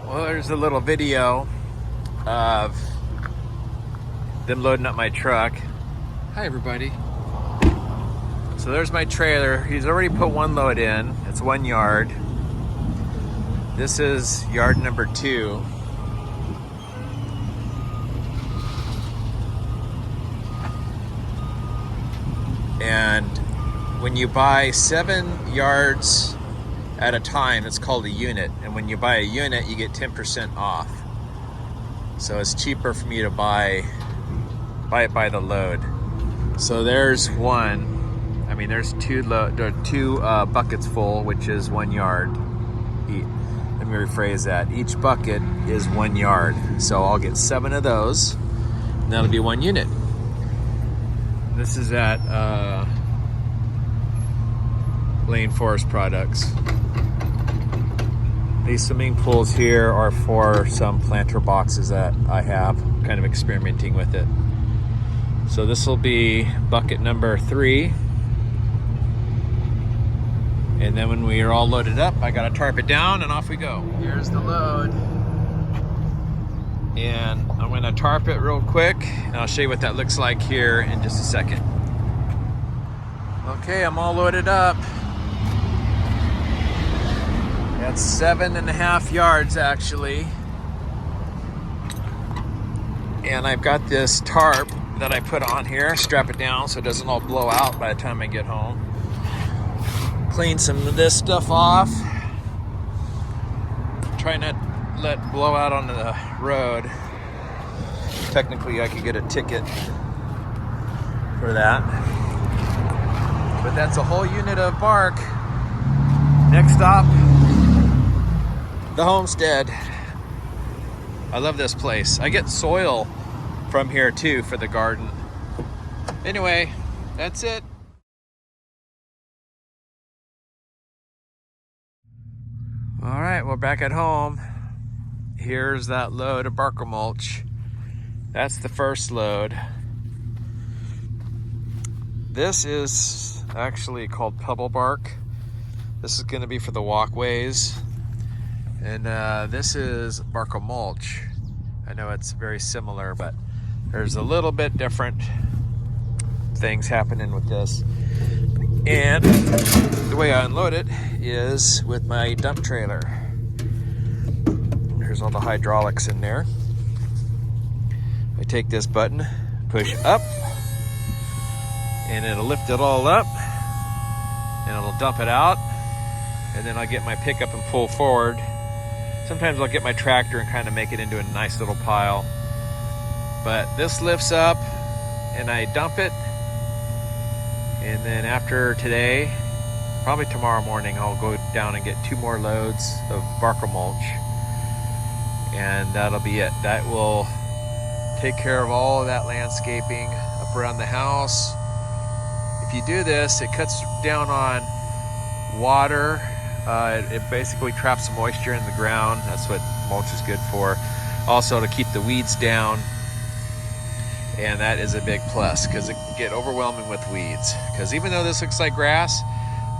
Well, there's a little video of them loading up my truck. Hi, everybody. So there's my trailer. He's already put one load in. It's 1 yard. This is yard number 2. And when you buy 7 yards at a time, it's called a unit. And when you buy a unit, you get 10% off. So it's cheaper for me to buy it by the load. So there's one. I mean, there's two buckets full, which is 1 yard. Let me rephrase that. Each bucket is 1 yard. So I'll get 7 of those, and that'll be 1 unit. This is at Lane Forest Products. These swimming pools here are for some planter boxes that I have. I'm kind of experimenting with it. So this will be bucket number 3. And then when we are all loaded up, I gotta tarp it down and off we go. Here's the load. And I'm gonna tarp it real quick, and I'll show you what that looks like here in just a second. Okay, I'm all loaded up. That's 7.5 yards actually. And I've got this tarp that I put on here, strap it down so it doesn't all blow out by the time I get home. Clean some of this stuff off. Try not to let it blow out onto the road. Technically I could get a ticket for that. But that's a whole unit of bark. Next stop, the homestead. I love this place. I get soil from here too for the garden. Anyway, that's it. All right, we're back at home. Here's that load of Barker mulch. That's the first load. This is actually called pebble bark. This is going to be for the walkways. And this is Barker mulch. I know it's very similar, but there's a little bit different things happening with this. And the way I unload it is with my dump trailer. There's all the hydraulics in there. I take this button, push up, and it'll lift it all up, and it'll dump it out, and then I'll get my pickup and pull forward. Sometimes I'll get my tractor and kind of make it into a nice little pile. But this lifts up, and I dump it, and then after today, probably tomorrow morning, I'll go down and get 2 more loads of Barker mulch, and that'll be it. That will take care of all of that landscaping up around the house. If you do this, it cuts down on water. It basically traps moisture in the ground. That's what mulch is good for. Also to keep the weeds down. And that is a big plus because it can get overwhelming with weeds. Because even though this looks like grass,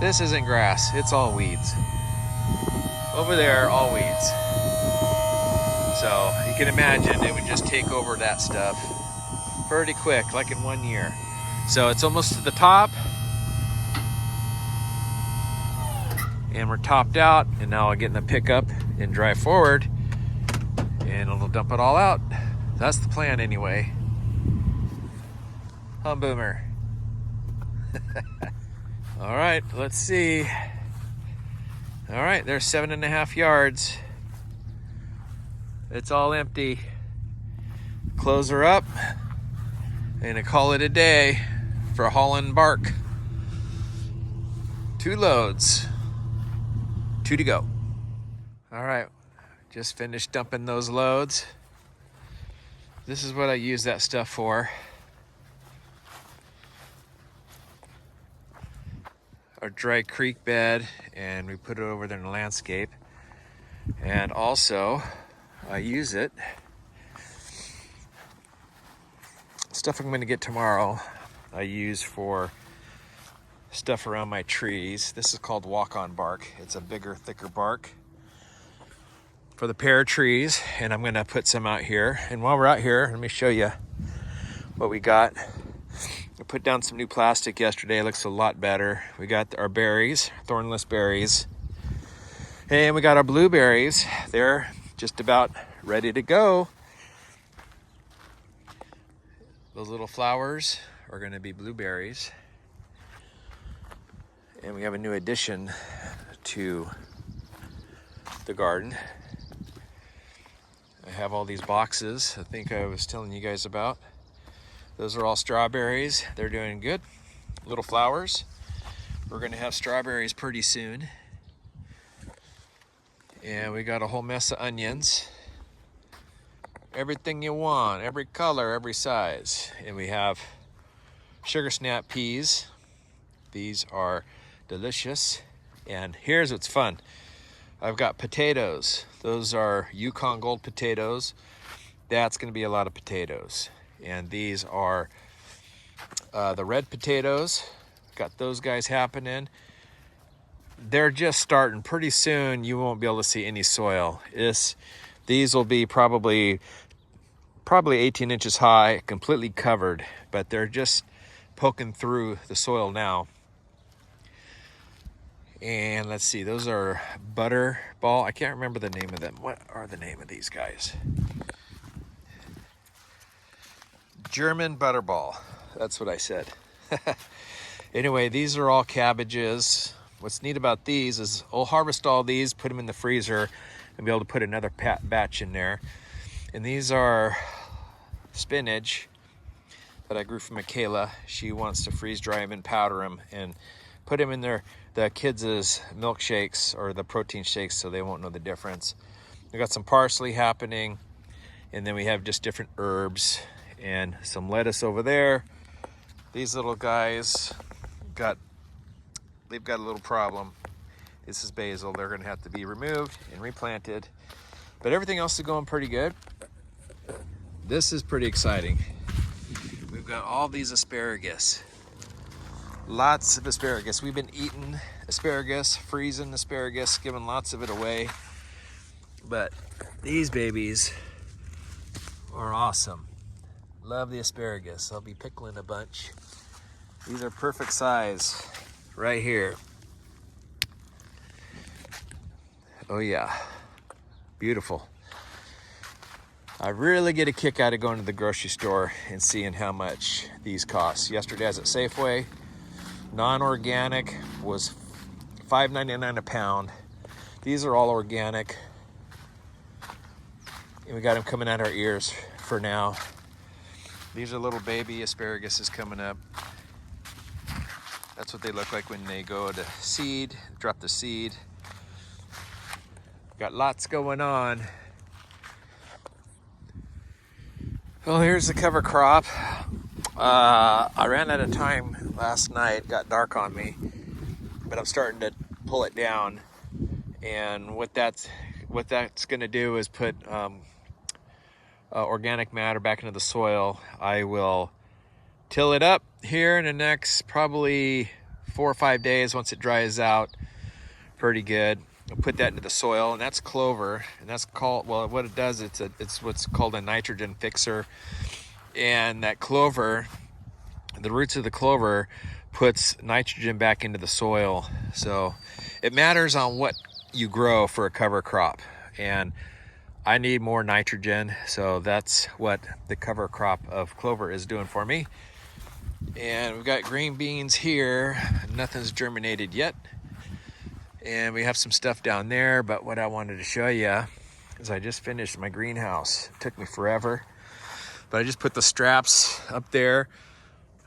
this isn't grass. It's all weeds. Over there, all weeds. So you can imagine it would just take over that stuff pretty quick, like in 1 year. So it's almost to the top. And we're topped out, and now I'll get in the pickup and drive forward, and it'll dump it all out. That's the plan anyway. Hum boomer. All right, let's see. All right, there's 7.5 yards. It's all empty. Close her up, and I call it a day for hauling bark. 2 loads. 2 to go. All right, just finished dumping those loads. This is what I use that stuff for. Our dry creek bed, and we put it over there in the landscape. And also, I use it. Stuff I'm gonna get tomorrow, I use for stuff around my trees. This is called walk-on bark. It's a bigger, thicker bark. for the pear trees, and I'm gonna put some out here. And while we're out here, let me show you what we got. I put down some new plastic yesterday. It looks a lot better. We got our berries, thornless berries, and we got our blueberries. They're just about ready to go. Those little flowers are gonna be blueberries. And we have a new addition to the garden. I have all these boxes I think I was telling you guys about. Those are all strawberries. They're doing good. Little flowers. We're gonna have strawberries pretty soon. And we got a whole mess of onions. Everything you want, every color, every size. And we have sugar snap peas. These are delicious. And here's what's fun. I've got potatoes. Those are Yukon Gold potatoes. That's gonna be a lot of potatoes. And these are the red potatoes. Got those guys happening. They're just starting. Pretty soon you won't be able to see any soil. These will be probably 18 inches high, completely covered, but they're just poking through the soil now. And let's see, those are butterball. I can't remember the name of them. What are the name of these guys? German butterball. That's what I said. Anyway, these are all cabbages. What's neat about these is I'll harvest all these, put them in the freezer, and be able to put another batch in there. And these are spinach that I grew from Michaela. She wants to freeze dry them and powder them and put them in the kids' milkshakes or the protein shakes so they won't know the difference. We got some parsley happening, and then we have just different herbs and some lettuce over there. These little guys they've got a little problem. This is basil. They're gonna have to be removed and replanted. But everything else is going pretty good. This is pretty exciting. We've got all these asparagus. Lots of asparagus. We've been eating asparagus, freezing asparagus, giving lots of it away. But these babies are awesome. Love the asparagus. I'll be pickling a bunch. These are perfect size right here. Oh yeah, beautiful. I really get a kick out of going to the grocery store and seeing how much these cost. Yesterday I was at Safeway. Non-organic was $5.99 a pound. These are all organic. And we got them coming out our ears for now. These are little baby asparaguses coming up. That's what they look like when they go to seed, drop the seed. Got lots going on. Well, here's the cover crop. I ran out of time last night, got dark on me, but I'm starting to pull it down. And what that's gonna do is put organic matter back into the soil. I will till it up here in the next probably 4 or 5 days once it dries out pretty good. I'll put that into the soil, and that's clover, and that's called, well, what it does, it's what's called a nitrogen fixer. And that clover, the roots of the clover puts nitrogen back into the soil. So it matters on what you grow for a cover crop, and I need more nitrogen, so that's what the cover crop of clover is doing for me. And we've got green beans here. Nothing's germinated yet. And we have some stuff down there, but what I wanted to show you is I just finished my greenhouse. It took me forever, but I just put the straps up there,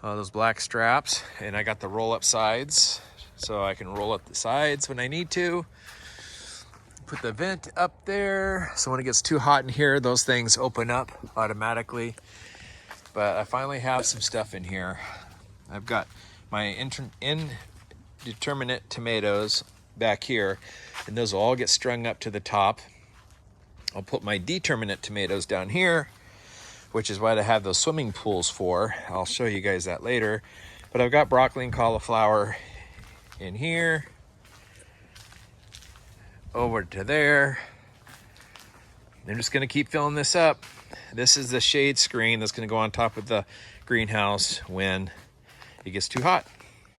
those black straps, and I got the roll-up sides, so I can roll up the sides when I need to. Put the vent up there, so when it gets too hot in here, those things open up automatically. But I finally have some stuff in here. I've got my indeterminate tomatoes back here, and those will all get strung up to the top. I'll put my determinate tomatoes down here, which is what I have those swimming pools for. I'll show you guys that later. But I've got broccoli and cauliflower in here, over to there. I'm just gonna keep filling this up. This is the shade screen that's gonna go on top of the greenhouse when it gets too hot.